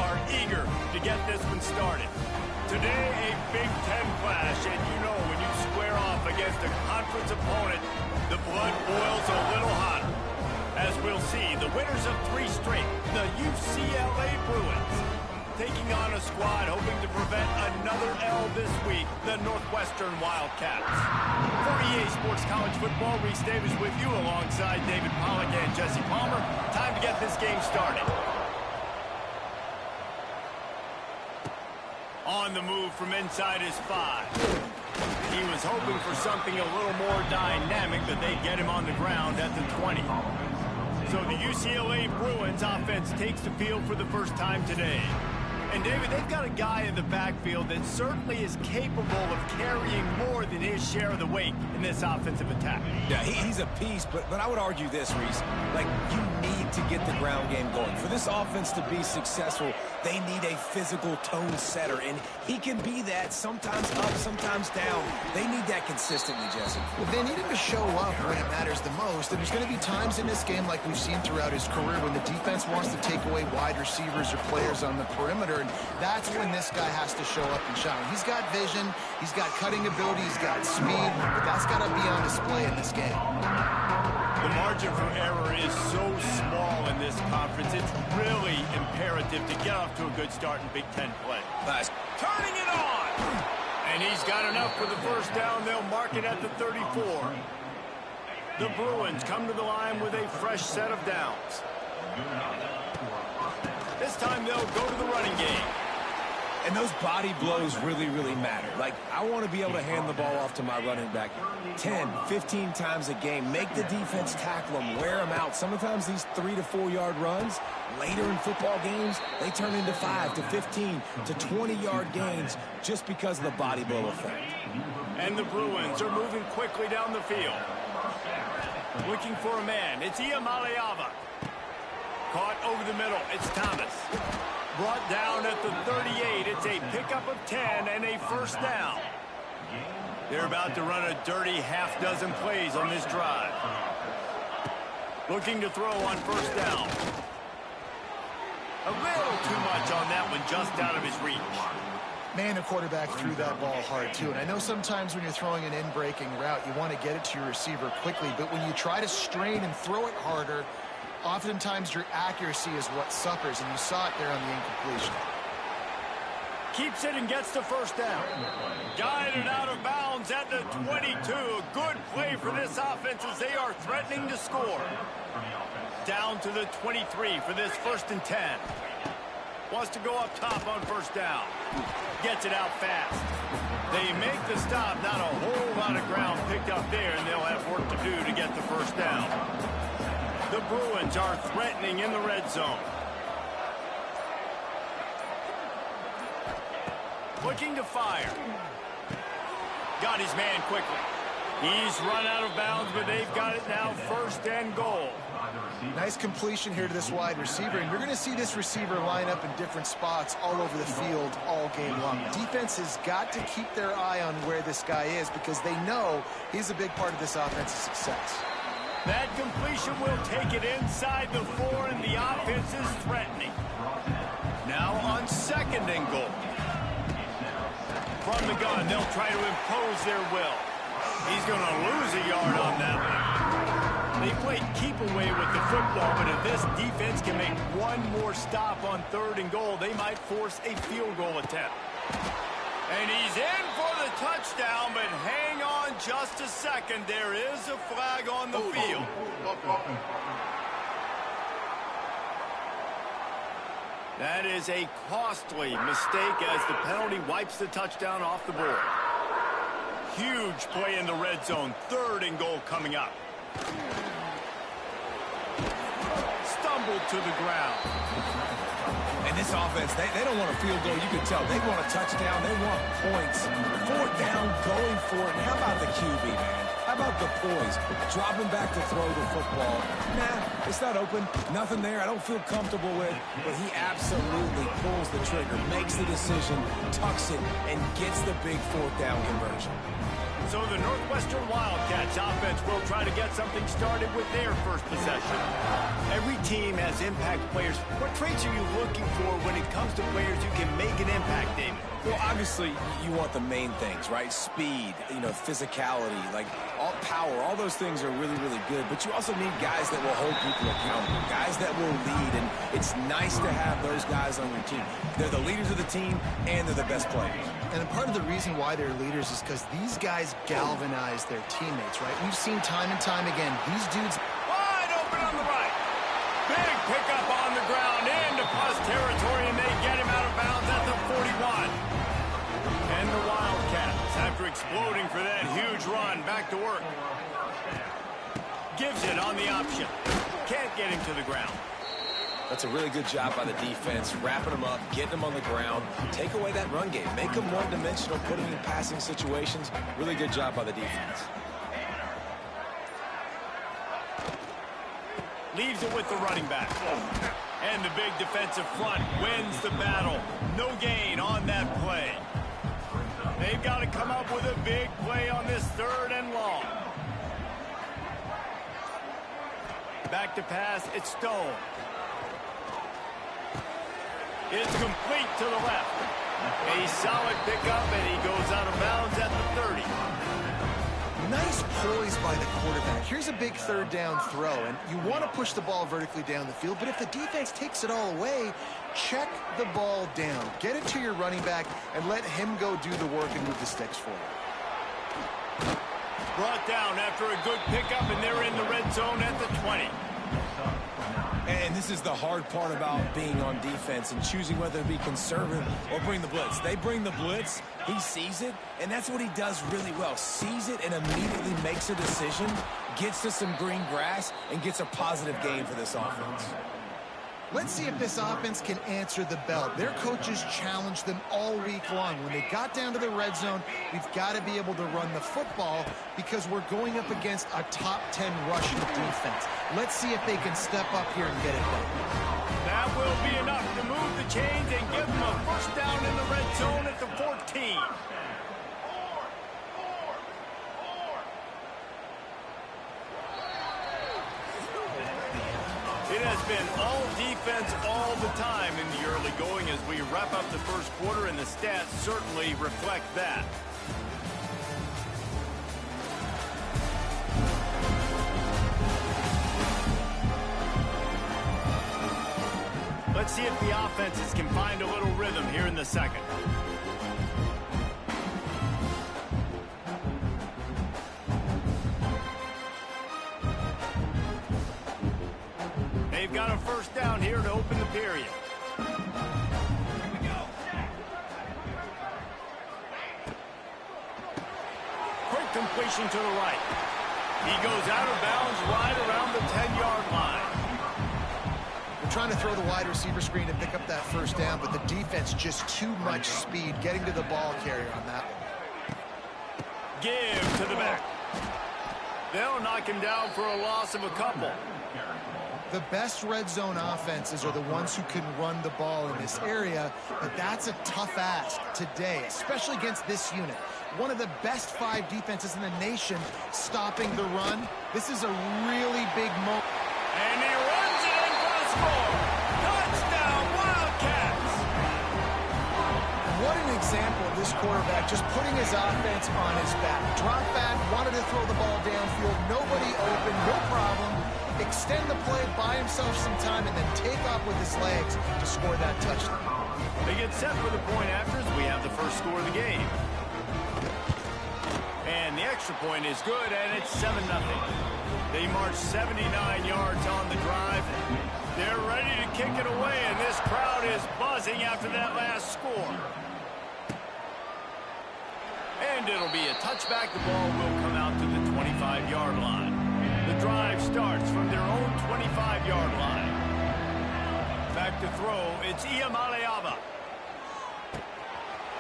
are eager to get this one started. Today, a Big Ten clash, and you know when you square off against a conference opponent, the blood boils a little hotter. As we'll see, the winners of 3 straight, the UCLA Bruins, taking on a squad hoping to prevent another L this week, the Northwestern Wildcats. For EA Sports College Football, Reese Davis with you alongside David Pollack and Jesse Palmer. Time to get this game started. On the move from inside his 5. He was hoping for something a little more dynamic, but they get him on the ground at the 20. So the UCLA Bruins offense takes the field for the first time today. And, David, they've got a guy in the backfield that certainly is capable of carrying more than his share of the weight in this offensive attack. Yeah, he's a piece, but I would argue this, Reese. Like, you need to get the ground game going. For this offense to be successful, they need a physical tone setter, and he can be that, sometimes up, sometimes down. They need that consistently, Jesse. Well, they need him to show up when it matters the most, and there's going to be times in this game like we've seen throughout his career when the defense wants to take away wide receivers or players on the perimeter, and that's when this guy has to show up and shine. He's got vision, he's got cutting ability, he's got speed, but that's got to be on display in this game. The margin for error is so small in this conference, it's really imperative to get off to a good start in Big Ten play. Nice. Turning it on! And he's got enough for the first down. They'll mark it at the 34. The Bruins come to the line with a fresh set of downs. This time they'll go to the running game. And those body blows really, really matter. Like, I want to be able to hand the ball off to my running back 10, 15 times a game. Make the defense tackle them, wear them out. Sometimes these 3 to 4 yard runs, later in football games, they turn into 5 to 15 to 20-yard gains just because of the body blow effect. And the Bruins are moving quickly down the field. Looking for a man. It's Iamaleava. Caught over the middle. It's Thomas. Brought down at the 38. It's a pickup of 10 and a first down. They're about to run a dirty half-dozen plays on this drive. Looking to throw on first down. A little too much on that one, just out of his reach. Man, the quarterback threw that ball hard, too. And I know sometimes when you're throwing an in-breaking route, you want to get it to your receiver quickly. But when you try to strain and throw it harder, oftentimes your accuracy is what suffers, and you saw it there on the incompletion. Keeps it and gets the first down. Guided out of bounds at the 22. A good play for this offense as they are threatening to score. Down to the 23 for this 1st and 10. Wants to go up top on first down. Gets it out fast. They make the stop. Not a whole lot of ground picked up there, and they'll have work to do to get the first down. The Bruins are threatening in the red zone. Looking to fire. Got his man quickly. He's run out of bounds, but they've got it now 1st and goal. Nice completion here to this wide receiver, and you're going to see this receiver line up in different spots all over the field all game long. Defense has got to keep their eye on where this guy is because they know he's a big part of this offense's success. That completion will take it inside the 4, and the offense is threatening. Now on 2nd and goal. From the gun, they'll try to impose their will. He's going to lose a yard on that one. They played keep away with the football, but if this defense can make one more stop on 3rd and goal, they might force a field goal attempt. And he's in for the touchdown, but hang on just a second. There is a flag on the field. That is a costly mistake as the penalty wipes the touchdown off the board. Huge play in the red zone. 3rd and goal coming up. Stumbled to the ground. And this offense, they don't want a field goal. You can tell. They want a touchdown. They want points. 4th down, going for it. And how about the QB, man? How about the poise? Dropping back to throw the football. Nah, it's not open. Nothing there I don't feel comfortable with. But he absolutely pulls the trigger, makes the decision, tucks it, and gets the big 4th down conversion. So the Northwestern Wildcats offense will try to get something started with their first possession. Every team has impact players. What traits are you looking for when it comes to players who can make an impact, David? Well, obviously, you want the main things, right? Speed, physicality, like all power, all those things are really, really good. But you also need guys that will hold people accountable, guys that will lead. And it's nice to have those guys on your team. They're the leaders of the team, and they're the best players. And part of the reason why they're leaders is because these guys galvanize their teammates, right? We've seen time and time again, these dudes... Wide open on the right. Big pickup on the ground into plus territory, and they get him out of bounds at the 41. And the Wildcats, after exploding for that huge run, back to work. Gives it on the option. Can't get him to the ground. That's a really good job by the defense, wrapping them up, getting them on the ground, take away that run game, make them one-dimensional, put them in passing situations. Really good job by the defense. Leaves it with the running back. And the big defensive front wins the battle. No gain on that play. They've got to come up with a big play on this 3rd and long. Back to pass, it's Stone. It's complete to the left. A solid pickup, and he goes out of bounds at the 30. Nice poise by the quarterback. Here's a big 3rd down throw, and you want to push the ball vertically down the field, but if the defense takes it all away, check the ball down. Get it to your running back and let him go do the work and move the sticks forward. Brought down after a good pickup, and they're in the red zone at the 20. And this is the hard part about being on defense and choosing whether to be conservative or bring the blitz. They bring the blitz, he sees it, and that's what he does really well. Sees it and immediately makes a decision, gets to some green grass, and gets a positive gain for this offense. Let's see if this offense can answer the bell. Their coaches challenged them all week long. When they got down to the red zone, we've got to be able to run the football because we're going up against a top 10 rushing defense. Let's see if they can step up here and get it done. That will be enough to move the chains and give them a first down in the red zone at the 14. It has been all defense all the time in the early going as we wrap up the first quarter, and the stats certainly reflect that. Let's see if the offenses can find a little rhythm here in the second. They've got a first down here to open the period. Here we go. Quick completion to the right. He goes out of bounds right around the 10-yard line. We're trying to throw the wide receiver screen and pick up that first down, but the defense just too much speed getting to the ball carrier on that one. Give to the back. They'll knock him down for a loss of a couple. The best red zone offenses are the ones who can run the ball in this area, but that's a tough ask today, especially against this unit. One of the best 5 defenses in the nation stopping the run. This is a really big moment. And he runs it in for the score. Touchdown, Wildcats! What an example of this quarterback just putting his offense on his back. Drop back, wanted to throw the ball downfield, nobody open, no problem. Extend the play, buy himself some time, and then take off with his legs to score that touchdown. They get set for the point after as we have the first score of the game. And the extra point is good, and it's 7-0. They march 79 yards on the drive. They're ready to kick it away, and this crowd is buzzing after that last score. And it'll be a touchback. The ball will come out to the 25-yard line. The drive starts from their own 25-yard line. Back to throw, it's Iamaleava.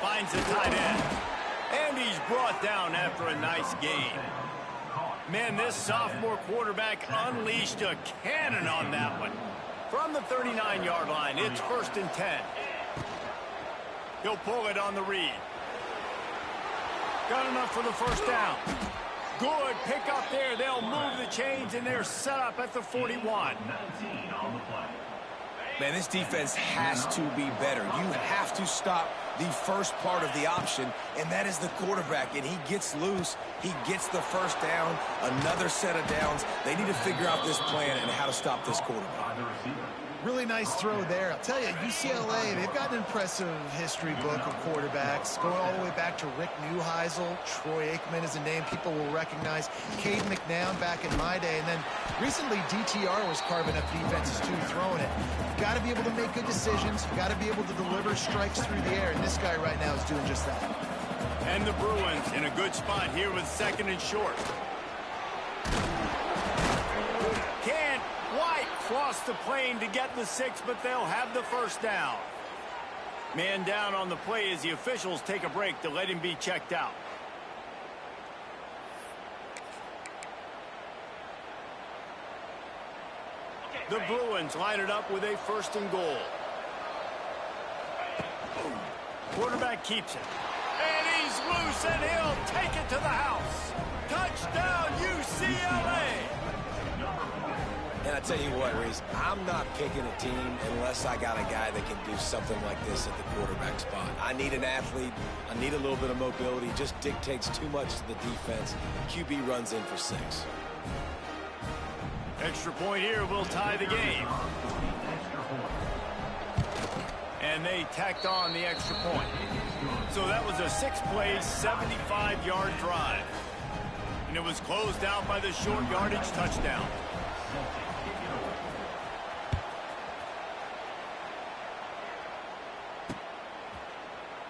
Finds the tight end. And he's brought down after a nice gain. Man, this sophomore quarterback unleashed a cannon on that one. From the 39-yard line, it's 1st and 10. He'll pull it on the read. Got enough for the first down. Good pick up there. They'll move the chains, and they're set up at the 41. Man, this defense has to be better. You have to stop the first part of the option, and that is the quarterback. And he gets loose. He gets the first down, another set of downs. They need to figure out this plan and how to stop this quarterback. Really nice throw there. I'll tell you, UCLA, they've got an impressive history book of quarterbacks, going all the way back to Rick Neuheisel. Troy Aikman is a name people will recognize. Cade McNown back in my day. And then recently, DTR was carving up defenses, too, throwing it. You've got to be able to make good decisions. You've got to be able to deliver strikes through the air. And this guy right now is doing just that. And the Bruins in a good spot here with second and short. Can't quite cross the plane to get the 6, but they'll have the first down. Man down on the play as the officials take a break to let him be checked out. The Bruins line it up with a first and goal. Quarterback keeps it. And he's loose, and he'll take it to the house. Touchdown, UCLA! And I tell you what, Reese, I'm not picking a team unless I got a guy that can do something like this at the quarterback spot. I need an athlete. I need a little bit of mobility. Just dictates too much to the defense. QB runs in for 6. Extra point here will tie the game. And they tacked on the extra point. So that was a 6-play, 75-yard drive. And it was closed out by the short yardage touchdown.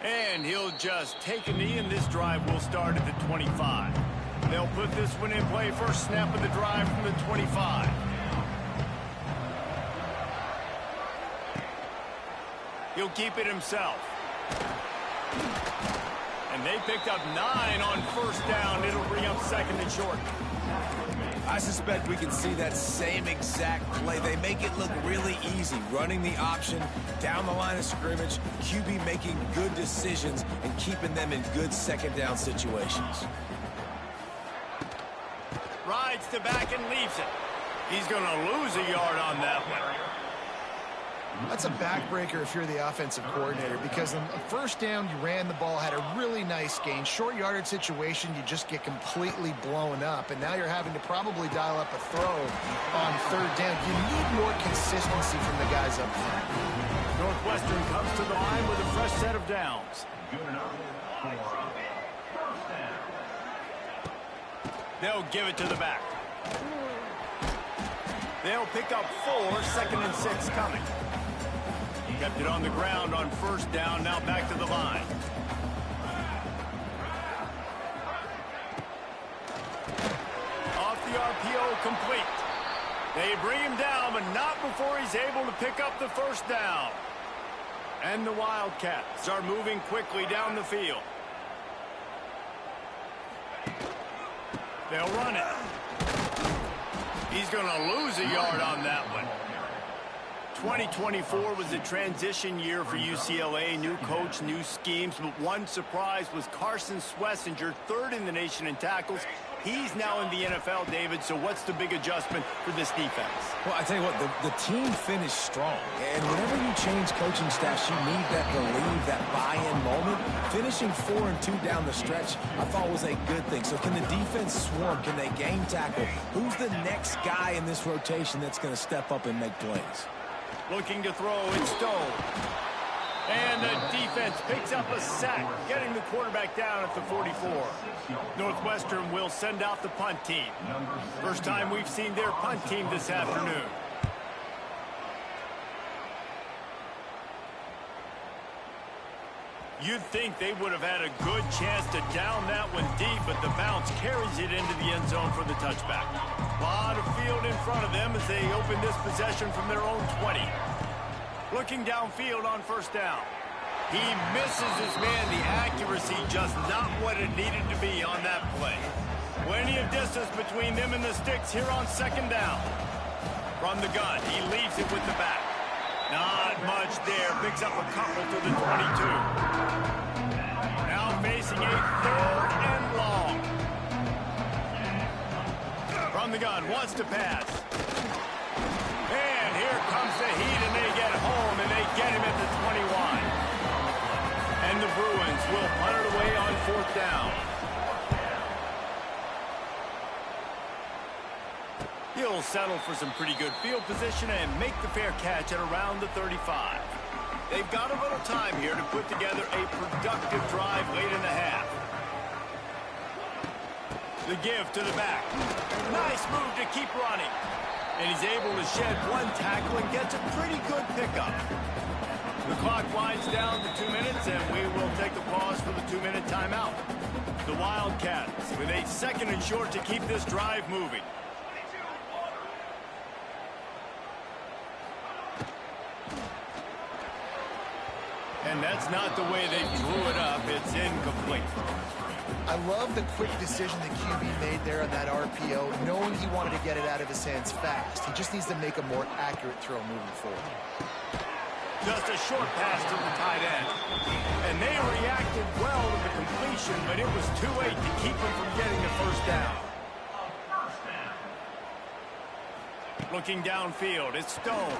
And he'll just take a knee, and this drive will start at the 25. They'll put this one in play. First snap of the drive from the 25. He'll keep it himself. And they picked up 9 on first down. It'll bring up second and short. I suspect we can see that same exact play. They make it look really easy, running the option down the line of scrimmage, QB making good decisions and keeping them in good second down situations. Rides to back and leaves it. He's going to lose a yard on that one. That's a backbreaker if you're the offensive coordinator, because on the first down, you ran the ball, had a really nice gain. Short yardage situation, you just get completely blown up, and now you're having to probably dial up a throw on third down. You need more consistency from the guys up front. Northwestern comes to the line with a fresh set of downs. They'll give it to the back. They'll pick up 4, second and 6 coming. Kept it on the ground on first down, now back to the line. Off the RPO, complete. They bring him down, but not before he's able to pick up the first down. And the Wildcats are moving quickly down the field. They'll run it. He's going to lose a yard on that one. 2024 was a transition year for UCLA. New coach, new schemes, but one surprise was Carson Swessinger, 3rd in the nation in tackles. He's now in the NFL, David, so what's the big adjustment for this defense? Well, I tell you what, the team finished strong. And whenever you change coaching staffs, you need that believe, that buy-in moment. Finishing 4-2 down the stretch, I thought was a good thing. So can the defense swarm? Can they game tackle? Who's the next guy in this rotation that's going to step up and make plays? Looking to throw, it's Stone. And the defense picks up a sack, getting the quarterback down at the 44. Northwestern will send out the punt team. First time we've seen their punt team this afternoon. You'd think they would have had a good chance to down that one deep, but the bounce carries it into the end zone for the touchback. A lot of field in front of them as they open this possession from their own 20. Looking downfield on first down. He misses his man. The accuracy just not what it needed to be on that play. Plenty of distance between them and the sticks here on second down. From the gun, he leaves it with the back. Not much there. Picks up a couple to the 22. Now facing a 3rd and long. From the gun, wants to pass. And here comes the heat, and they get home, and they get him at the 21. And the Bruins will punt it away on 4th down. He'll settle for some pretty good field position and make the fair catch at around the 35. They've got a little time here to put together a productive drive late in the half. The give to the back. Nice move to keep running. And he's able to shed one tackle and gets a pretty good pickup. The clock winds down to 2 minutes, and we will take a pause for the 2-minute timeout. The Wildcats with a 2nd and short to keep this drive moving. And that's not the way they drew it up. It's incomplete. I love the quick decision the QB made there on that RPO, knowing he wanted to get it out of his hands fast. He just needs to make a more accurate throw moving forward. Just a short pass to the tight end. And they reacted well to the completion, but it was too late to keep him from getting the 1st down. Looking downfield, it's Stone.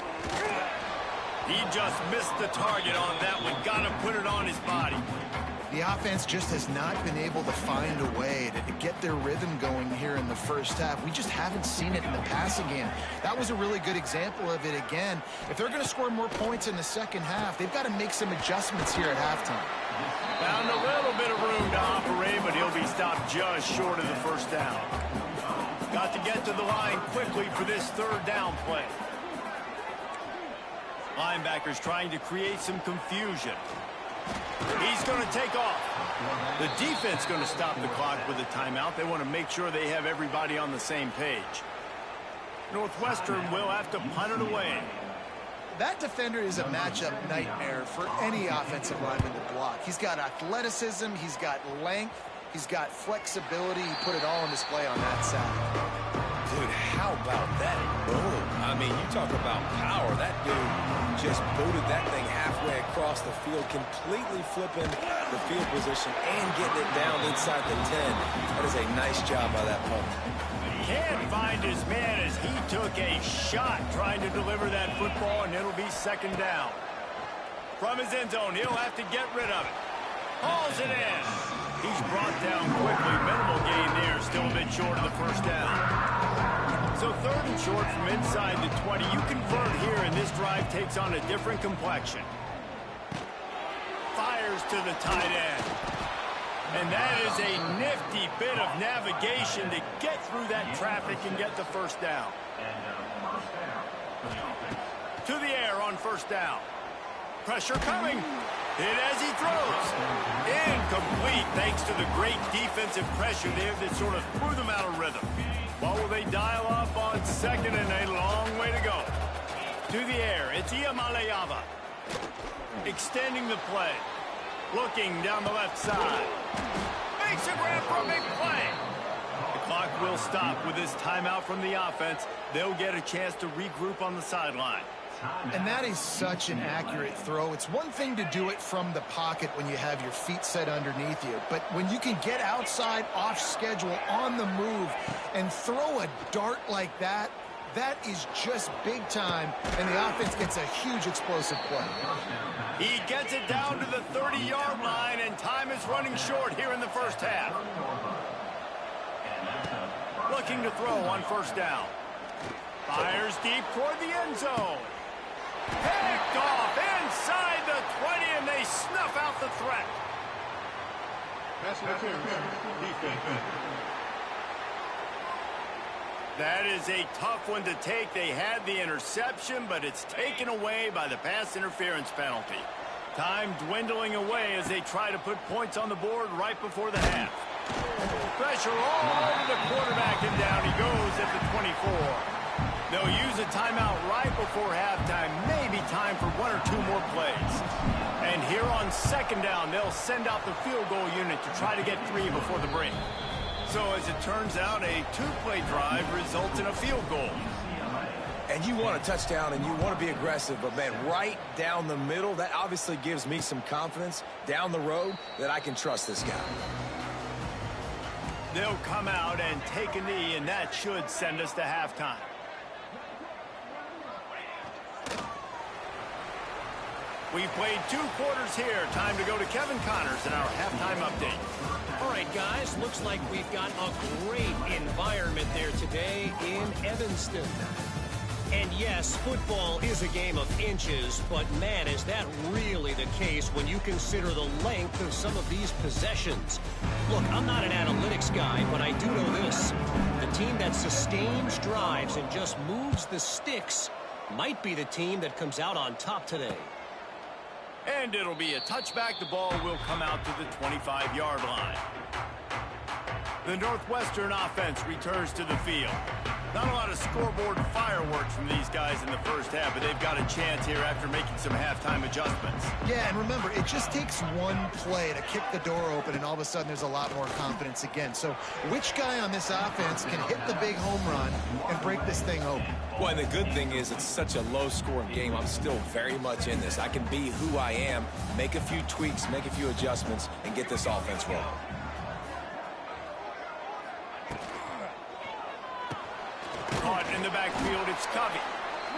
He just missed the target on that one. Got to put it on his body. The offense just has not been able to find a way to get their rhythm going here in the 1st half. We just haven't seen it in the passing game. That was a really good example of it again. If they're going to score more points in the 2nd half, they've got to make some adjustments here at halftime. Found a little bit of room to operate, but he'll be stopped just short of the 1st down. Got to get to the line quickly for this 3rd down play. Linebackers trying to create some confusion. He's going to take off. The defense going to stop the clock with a timeout. They want to make sure they have everybody on the same page. Northwestern will have to punt it away. That defender is a matchup nightmare for any offensive lineman to block. He's got athleticism, he's got length, he's got flexibility. He put it all on display on that side. Dude, how about that boom? I mean, you talk about power. That dude just booted that thing halfway across the field, completely flipping the field position and getting it down inside the 10. That is a nice job by that punter. Can't find his man as he took a shot trying to deliver that football, and it'll be 2nd down. From his end zone, he'll have to get rid of it. Hauls it in. He's brought down quickly. Minimal gain there, still a bit short of the 1st down. So 3rd and short from inside the 20. You convert here, and this drive takes on a different complexion. Fires to the tight end. And that is a nifty bit of navigation to get through that traffic and get the 1st down. To the air on 1st down. Pressure coming. Hit as he throws. Incomplete thanks to the great defensive pressure there that sort of threw them out of rhythm. What will they dial up on 2nd and a long way to go? To the air, it's Iamaleava. Extending the play. Looking down the left side. Makes a grab for a big play. The clock will stop with this timeout from the offense. They'll get a chance to regroup on the sideline. And that is such an accurate throw. It's one thing to do it from the pocket when you have your feet set underneath you, but when you can get outside, off schedule, on the move, and throw a dart like that, that is just big time, and the offense gets a huge explosive play. He gets it down to the 30-yard line, and time is running short here in the 1st half. Looking to throw on 1st down. Fires deep toward the end zone. Picked off inside the 20, and they snuff out the threat. That is a tough one to take. They had the interception, but it's taken away by the pass interference penalty. Time dwindling away as they try to put points on the board right before the half. Pressure all over the quarterback, and down he goes at the 24. They'll use a timeout right before halftime. Maybe time for 1 or 2 more plays. And here on 2nd down, they'll send out the field goal unit to try to get 3 before the break. So as it turns out, a 2-play drive results in a field goal. And you want a touchdown and you want to be aggressive, but, man, right down the middle, that obviously gives me some confidence down the road that I can trust this guy. They'll come out and take a knee, and that should send us to halftime. We've played 2 quarters here. Time to go to Kevin Connors in our halftime update. All right, guys, looks like we've got a great environment there today in Evanston. And yes, football is a game of inches, but man, is that really the case when you consider the length of some of these possessions. Look, I'm not an analytics guy, but I do know this. The team that sustains drives and just moves the sticks might be the team that comes out on top today. And it'll be a touchback. The ball will come out to the 25-yard line. The Northwestern offense returns to the field. Not a lot of scoreboard fireworks from these guys in the first half, but they've got a chance here after making some halftime adjustments. Yeah, and remember, it just takes one play to kick the door open, and all of a sudden there's a lot more confidence again. So which guy on this offense can hit the big home run and break this thing open? Well, and the good thing is it's such a low-scoring game. I'm still very much in this. I can be who I am, make a few tweaks, make a few adjustments, and get this offense rolling. Caught in the backfield, it's Covey.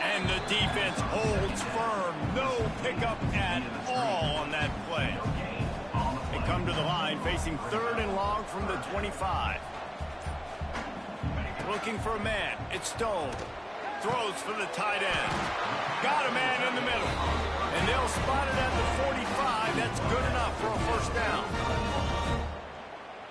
And the defense holds firm. No pickup at all on that play. They come to the line, facing 3rd and long from the 25. Looking for a man. It's Stone. Throws for the tight end. Got a man in the middle. And they'll spot it at the 45. That's good enough for a first down.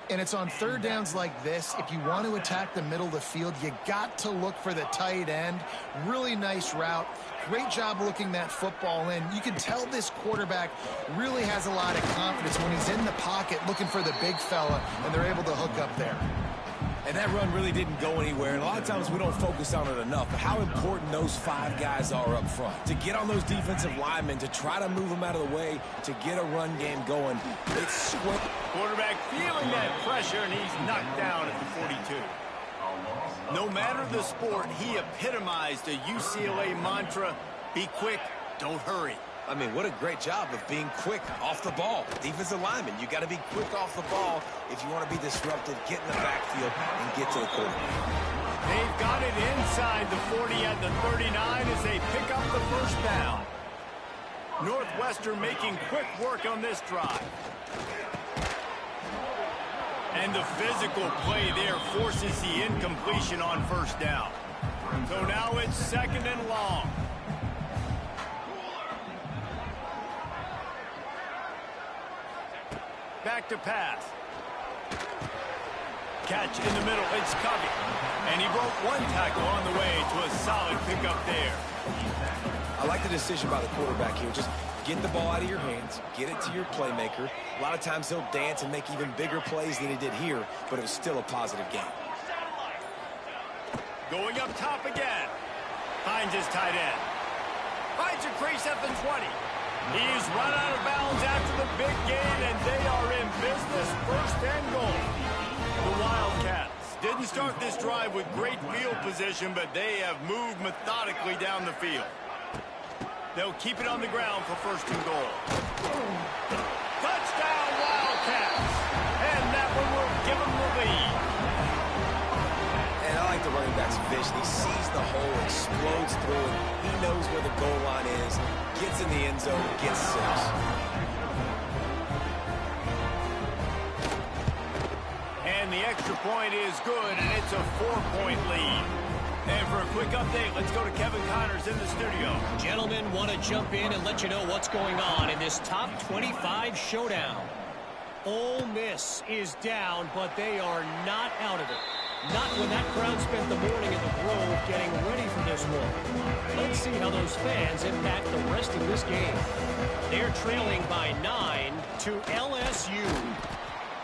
And it's on 3rd downs like this. If you want to attack the middle of the field, you got to look for the tight end. Really nice route. Great job looking that football in. You can tell this quarterback really has a lot of confidence when he's in the pocket looking for the big fella, and they're able to hook up there. And that run really didn't go anywhere. And a lot of times we don't focus on it enough. But how important those 5 guys are up front. To get on those defensive linemen, to try to move them out of the way, to get a run game going. It's quick. Quarterback feeling that pressure, and he's knocked down at the 42. No matter the sport, he epitomized a UCLA mantra, be quick, don't hurry. I mean, what a great job of being quick off the ball. Defensive lineman, you got to be quick off the ball if you want to be disruptive, get in the backfield, and get to the quarterback. They've got it inside the 40 at the 39 as they pick up the first down. Northwestern making quick work on this drive. And the physical play there forces the incompletion on first down. So now it's 2nd and long. Back to pass. Catch in the middle. It's Covey. And he broke 1 tackle on the way to a solid pickup there. I like the decision by the quarterback here. Just get the ball out of your hands, get it to your playmaker. A lot of times he'll dance and make even bigger plays than he did here, but it was still a positive game. Going up top again. Finds his tight end. Finds a crease at the 20. He's run out of bounds after the big gain, and they are in business, 1st and goal. The Wildcats didn't start this drive with great field position, but they have moved methodically down the field. They'll keep it on the ground for 1st and goal. Touchdown, Wildcats! And that one will give them the lead. And I like the running back's vision. He sees the hole, explodes through it. He knows where the goal line is, gets in the end zone, gets 6. And the extra point is good, and it's a 4-point lead. And for a quick update, let's go to Kevin Connors in the studio. Gentlemen, want to jump in and let you know what's going on in this top 25 showdown. Ole Miss is down, but they are not out of it. Not when that crowd spent the morning in the Grove getting ready for this one. Let's see how those fans impact the rest of this game. They're trailing by 9 to LSU.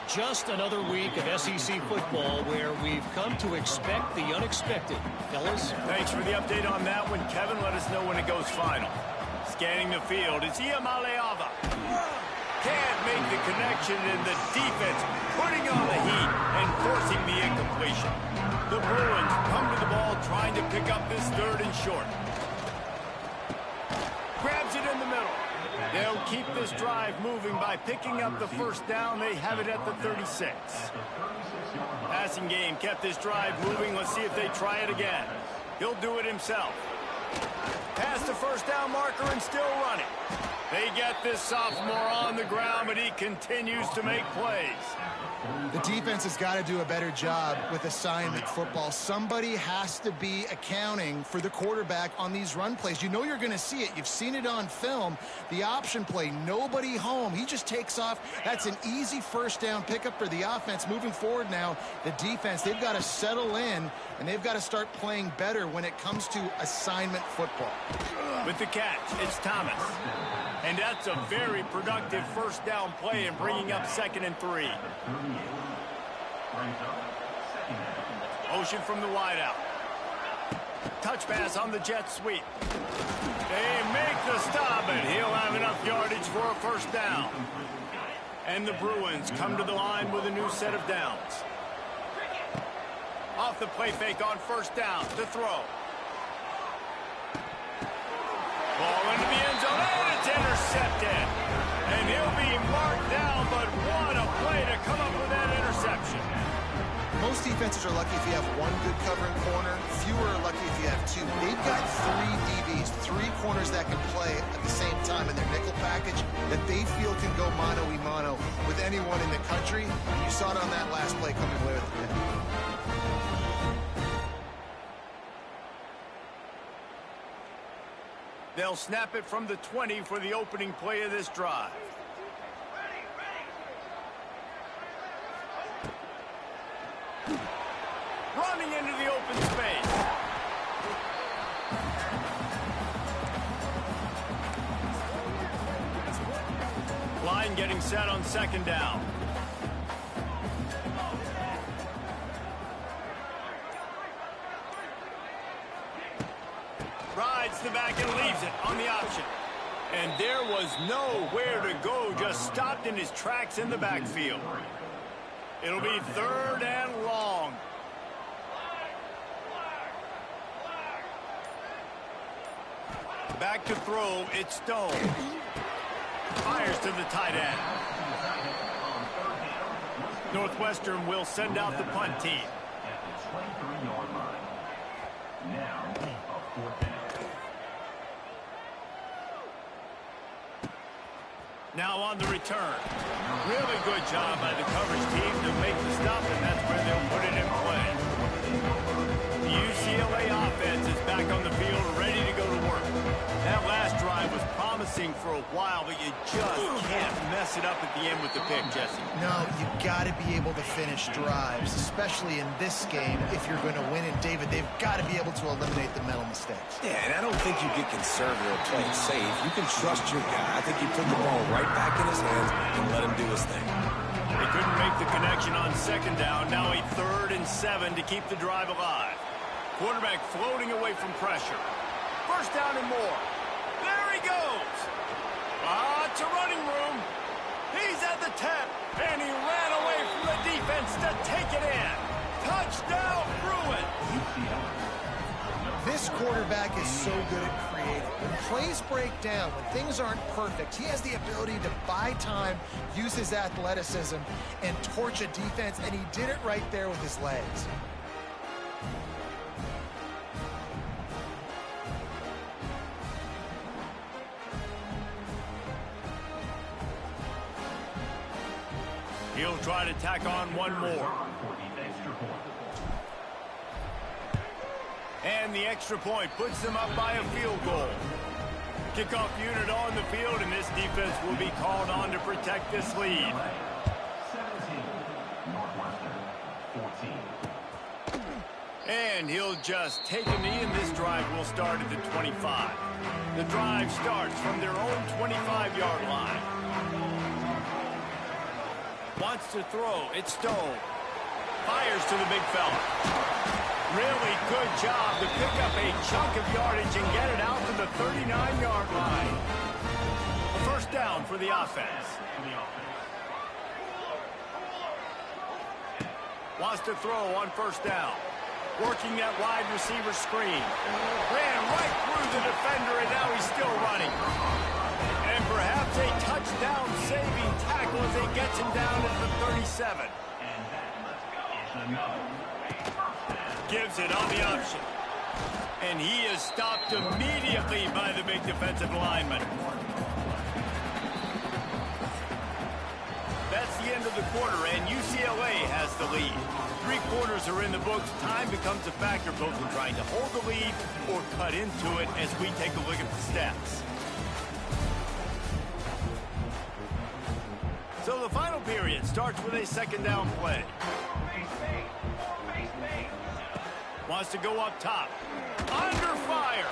Just another week of SEC football where we've come to expect the unexpected. Fellas? Thanks for the update on that one, Kevin. Let us know when it goes final. Scanning the field, it's Iamaleava. Can't make the connection, and the defense putting on the heat and forcing the incompletion. The Bruins come to the ball trying to pick up this 3rd and short. Grabs it in the middle. They'll keep this drive moving by picking up the 1st down. They have it at the 36. Passing game kept this drive moving. Let's see if they try it again. He'll do it himself. Past the 1st down marker and still running. They get this sophomore on the ground, but he continues to make plays. The defense has got to do a better job with assignment football. Somebody has to be accounting for the quarterback on these run plays. You know you're going to see it. You've seen it on film. The option play, nobody home. He just takes off. That's an easy 1st down pickup for the offense. Moving forward now, the defense, they've got to settle in, and they've got to start playing better when it comes to assignment football. With the catch, it's Thomas. And that's a very productive 1st down play and bringing up 2nd and 3. Motion from the wideout. Touch pass on the jet sweep. They make the stop, and he'll have enough yardage for a 1st down. And the Bruins come to the line with a new set of downs. Off the play fake on 1st down to throw. Ball into the end zone, and it's intercepted. And he'll be marked down, but what a play to come up with that interception. Most defenses are lucky if you have one good covering corner. Fewer are lucky if you have 2. They've got 3 DBs, 3 corners that can play at the same time in their nickel package that they feel can go mano-a-mano with anyone in the country. And you saw it on that last play coming away with the pick. They'll snap it from the 20 for the opening play of this drive. Running into the open space. Line getting set on 2nd down. Rides the back and leaves it on the option. And there was nowhere to go, just stopped in his tracks in the backfield. It'll be 3rd and long. Back to throw, it's Stone. Fires to the tight end. Northwestern will send out the punt team. Now, a 4th down. Now on the return. Really good job by the coverage team to make the stop, and that's where they'll put it in play. The UCLA offense is back on the field, ready to go to work. That last drive was promising for a while, but you just can't mess it up at the end with the pick, Jesse. No, you've got to be able to finish drives, especially in this game. If you're going to win it, David, they've got to be able to eliminate the mental mistakes. Yeah, and I don't think you get conservative playing safe. You can trust your guy. I think you put the ball right back in his hands and let him do his thing. They couldn't make the connection on 2nd down. Now a 3rd and 7 to keep the drive alive. Quarterback floating away from pressure. 1st down and more. There he goes. Lots of running room. He's at the 10, and he ran away from the defense to take it in. Touchdown, Bruins. This quarterback is so good at creating. When plays break down, when things aren't perfect, he has the ability to buy time, use his athleticism, and torch a defense, and he did it right there with his legs. He'll try to tack on one more. And the extra point puts them up by a field goal. Kickoff unit on the field, and this defense will be called on to protect this lead. 17, Northwestern, 14. And he'll just take a knee, and this drive will start at the 25. The drive starts from their own 25-yard line. Wants to throw. It's Stone. Fires to the big fella. Really good job to pick up a chunk of yardage and get it out to the 39-yard line. A 1st down down for the offense. Wants to throw on first down. Working that wide receiver screen. Ran right through the defender, and now he's still running. And perhaps a touchdown-saving tackle as he gets him down at the 37. Gives it on the option. And he is stopped immediately by the big defensive lineman. That's the end of the quarter, and UCLA has the lead. 3 quarters are in the books. Time becomes a factor both in trying to hold the lead or cut into it as we take a look at the stats. So the final period starts with a second down play. Wants to go up top. Under fire.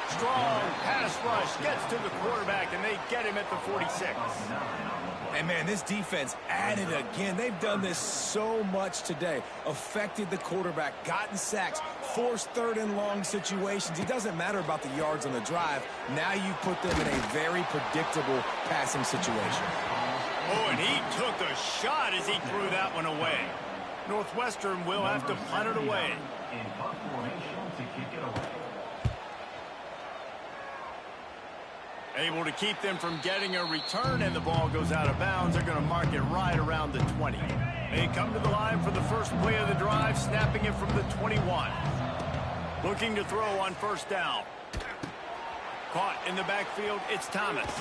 Strong pass rush. Gets to the quarterback, and they get him at the 46. And, man, this defense added again. They've done this so much today. Affected the quarterback, gotten sacks, forced third and long situations. It doesn't matter about the yards on the drive. Now you put them in a very predictable passing situation. Oh, and he took a shot as he threw that one away. Northwestern will have to punt it away. In punt formation to kick it away. Able to keep them from getting a return, and the ball goes out of bounds. They're going to mark it right around the 20. They come to the line for the first play of the drive, snapping it from the 21. Looking to throw on first down. Caught in the backfield, it's Thomas.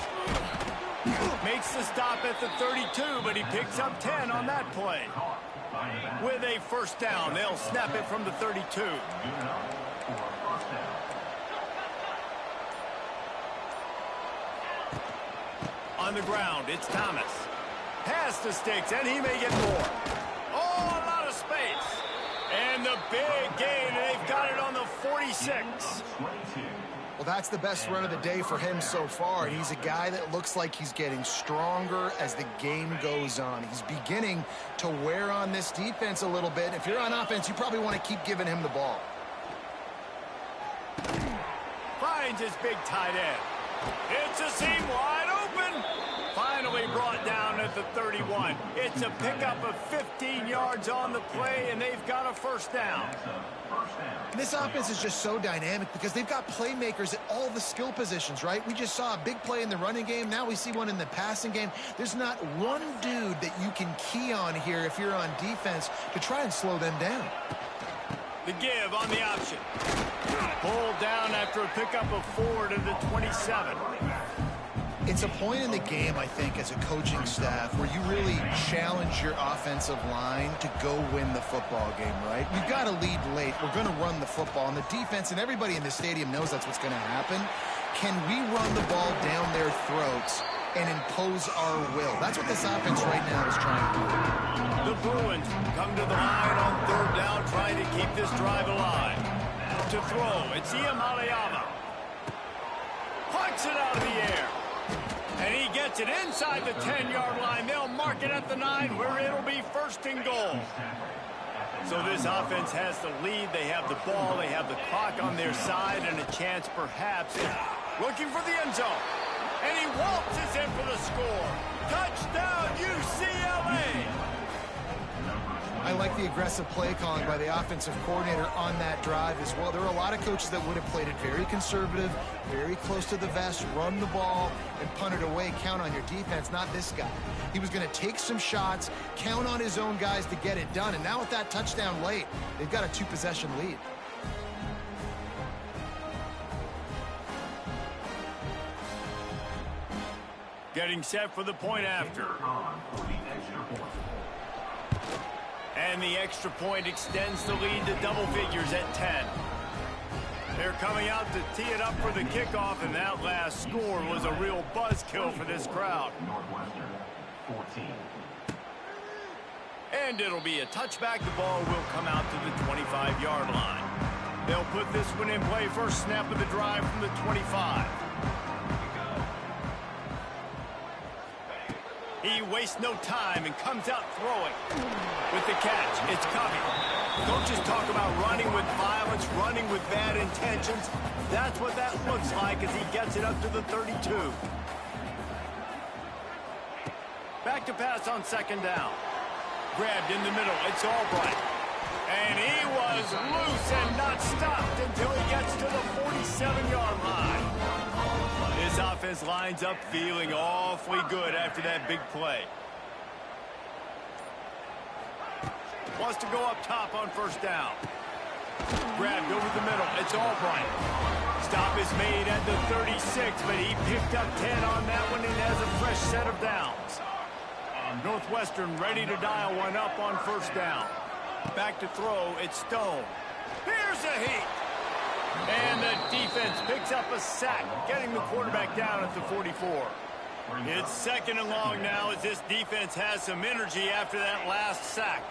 Makes the stop at the 32, but he picks up 10 on that play. With a first down, they'll snap it from the 32. On the ground, it's Thomas. Pass to Sticks, and he may get more. Oh, a lot of space. And the big gain, and they've got it on the 46. Well, that's the best run of the day for him so far. He's a guy that looks like he's getting stronger as the game goes on. He's beginning to wear on this defense a little bit. If you're on offense, you probably want to keep giving him the ball. Finds his big tight end. It's a seam wide open. Finally brought down at the 31. It's a pickup of 15 yards on the play, and they've got a first down. This offense is just so dynamic because they've got playmakers at all the skill positions, right? We just saw a big play in the running game. Now we see one in the passing game. There's not one dude that you can key on here if you're on defense to try and slow them down. The give on the option. Pulled down after a pickup of 4 to the 27. It's a point in the game, I think, as a coaching staff where you really challenge your offensive line to go win the football game, right? We've got to lead late. We're going to run the football. And the defense and everybody in the stadium knows that's what's going to happen. Can we run the ball down their throats and impose our will? That's what this offense right now is trying to do. The Bruins come to the line on third down, trying to keep this drive alive. To throw, it's Iamaleava. Punts it out of the air. And he gets it inside the 10-yard line. They'll mark it at the 9, where it'll be first and goal. So this offense has the lead. They have the ball. They have the clock on their side and a chance perhaps looking for the end zone. And he waltzes in for the score. Touchdown, UCLA! I like the aggressive play calling by the offensive coordinator on that drive as well. There are a lot of coaches that would have played it very conservative, very close to the vest, run the ball, and punt it away. Count on your defense, not this guy. He was going to take some shots, count on his own guys to get it done. And now with that touchdown late, they've got a 2-possession lead. Getting set for the point after. And the extra point extends the lead to double figures at 10. They're coming out to tee it up for the kickoff, and that last score was a real buzzkill for this crowd. Northwestern, 14. And it'll be a touchback. The ball will come out to the 25-yard line. They'll put this one in play. First snap of the drive from the 25. He wastes no time and comes out throwing. With the catch, it's Covey. Coaches talk about running with violence, running with bad intentions. That's what that looks like as he gets it up to the 32. Back to pass on second down. Grabbed in the middle. It's Albright. And he was loose and not stopped until he gets to the 47-yard line. His offense lines up feeling awfully good after that big play. Wants to go up top on first down. Grabbed over the middle. It's Albright. Stop is made at the 36, but he picked up 10 on that one and has a fresh set of downs. Northwestern ready to dial one up on first down. Back to throw. It's Stone. Here's a heat. And the defense picks up a sack, getting the quarterback down at the 44. It's second and long now as this defense has some energy after that last sack.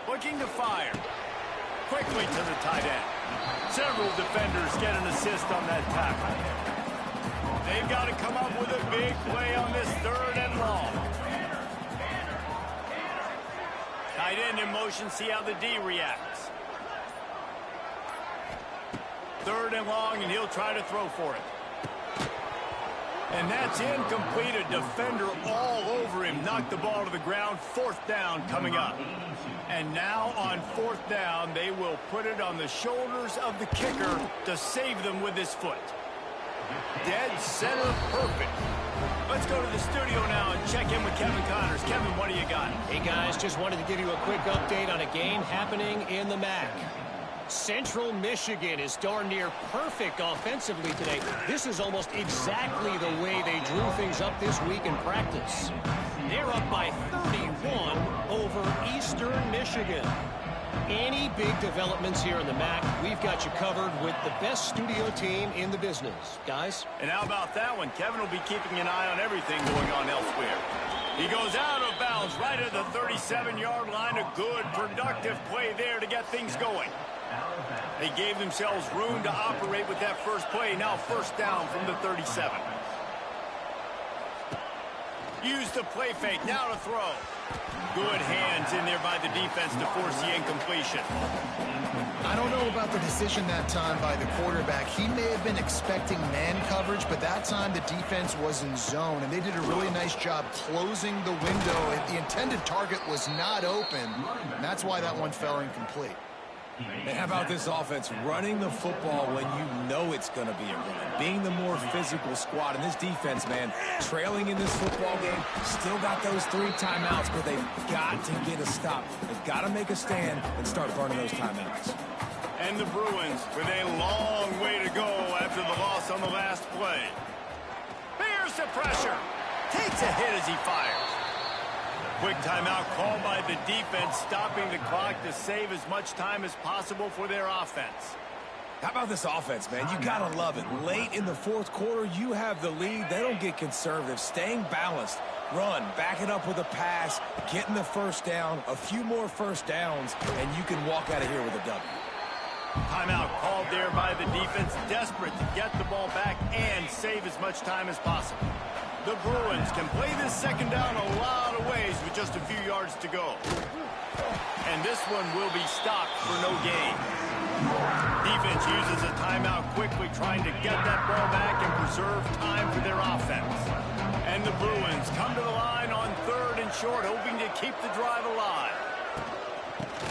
Looking to fire. Quickly to the tight end. Several defenders get an assist on that tackle. They've got to come up with a big play on this third and long. Tight end in motion, see how the D reacts. Third and long, and he'll try to throw for it. And that's incomplete. A defender all over him. Knocked the ball to the ground. Fourth down coming up. And now on fourth down, they will put it on the shoulders of the kicker to save them with his foot. Dead center perfect. Let's go to the studio now and check in with Kevin Connors. Kevin, what do you got? Hey, guys, just wanted to give you a quick update on a game happening in the MAC. Central Michigan is darn near perfect offensively today. This is almost exactly the way they drew things up this week in practice. They're up by 31 over Eastern Michigan. Any big developments here in the MAC, we've got you covered with the best studio team in the business. Guys? And how about that one? Kevin will be keeping an eye on everything going on elsewhere. He goes out of bounds right at the 37-yard line. A good, productive play there to get things going. They gave themselves room to operate with that first play. Now first down from the 37. Use the play fake. Now to throw. Good hands in there by the defense to force the incompletion. I don't know about the decision that time by the quarterback. He may have been expecting man coverage, but that time the defense was in zone, and they did a really nice job closing the window. The intended target was not open, and that's why that one fell incomplete. And how about this offense running the football when you know it's going to be a run? Being the more physical squad. And this defense, man, trailing in this football game, still got those 3 timeouts, but they've got to get a stop. They've got to make a stand and start burning those timeouts. And the Bruins with a long way to go after the loss on the last play. Here's the pressure. Takes a hit as he fires. Quick timeout called by the defense, stopping the clock to save as much time as possible for their offense. How about this offense, man? You got to love it. Late in the fourth quarter, you have the lead. They don't get conservative. Staying balanced. Run, back it up with a pass, getting the first down, a few more first downs, and you can walk out of here with a W. Timeout called there by the defense, desperate to get the ball back and save as much time as possible. The Bruins can play this second down a lot of ways with just a few yards to go. And this one will be stopped for no gain. Defense uses a timeout quickly, trying to get that ball back and preserve time for their offense. And the Bruins come to the line on third and short, hoping to keep the drive alive.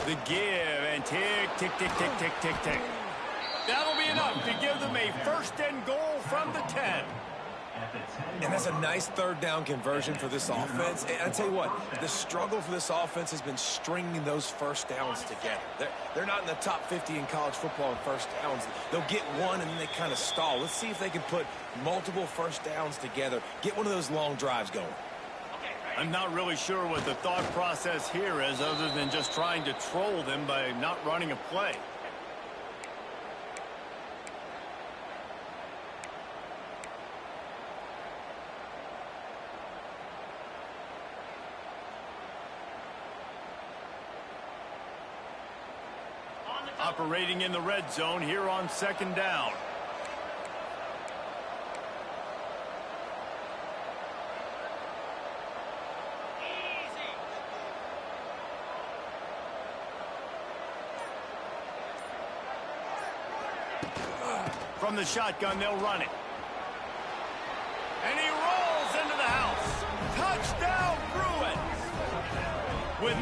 The give, and tick, tick, tick, tick, tick, tick, tick. That'll be enough to give them a first and goal from the 10. And that's a nice third down conversion for this offense. And I tell you what, the struggle for this offense has been stringing those first downs together. They're not in the top 50 in college football in first downs. They'll get one and then they kind of stall. Let's see if they can put multiple first downs together, get one of those long drives going. I'm not really sure what the thought process here is, other than just trying to troll them by not running a play. Operating in the red zone here on second down. From the shotgun, they'll run it. And he rolls into the house. Touchdown!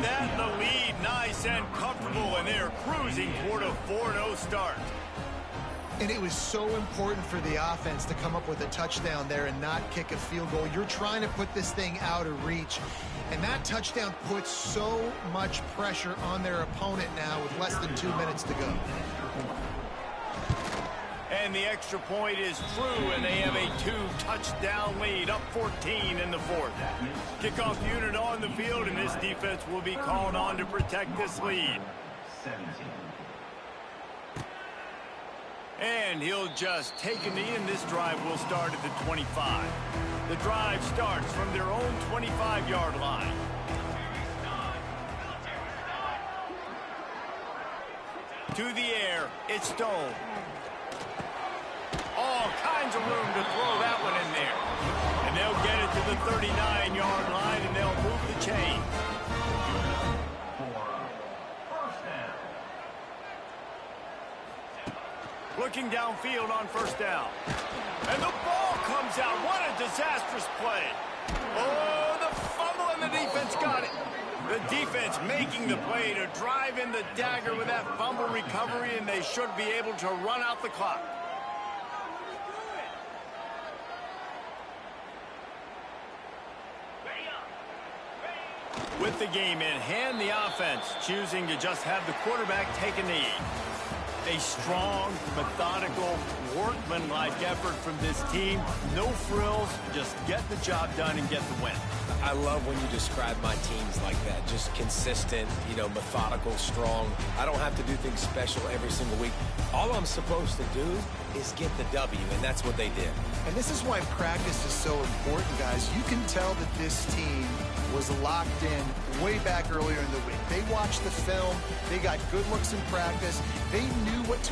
that, the lead nice and comfortable, and they're cruising toward a 4-0 start. And it was so important for the offense to come up with a touchdown there and not kick a field goal. You're trying to put this thing out of reach. And that touchdown puts so much pressure on their opponent now with less than 2 minutes to go. And the extra point is true, and they have a 2-touchdown lead, up 14 in the fourth. Kickoff unit on the field, and this defense will be called on to protect this lead. 17. And he'll just take a knee, and this drive will start at the 25. The drive starts from their own 25-yard line. To the air, it's Stone. All kinds of room to throw that one in there. And they'll get it to the 39-yard line, and they'll move the chain. Looking downfield on first down. And the ball comes out. What a disastrous play. Oh, the fumble, and the defense got it. The defense making the play to drive in the dagger with that fumble recovery, and they should be able to run out the clock. With the game in hand, the offense choosing to just have the quarterback take a knee. A strong, methodical, workmanlike effort from this team. No frills, just get the job done and get the win. I love when you describe my teams like that. Just consistent, methodical, strong. I don't have to do things special every single week. All I'm supposed to do is get the W, and that's what they did. And this is why practice is so important, guys. You can tell that this team was locked in way back earlier in the week. They watched the film. They got good looks in practice. They knew what to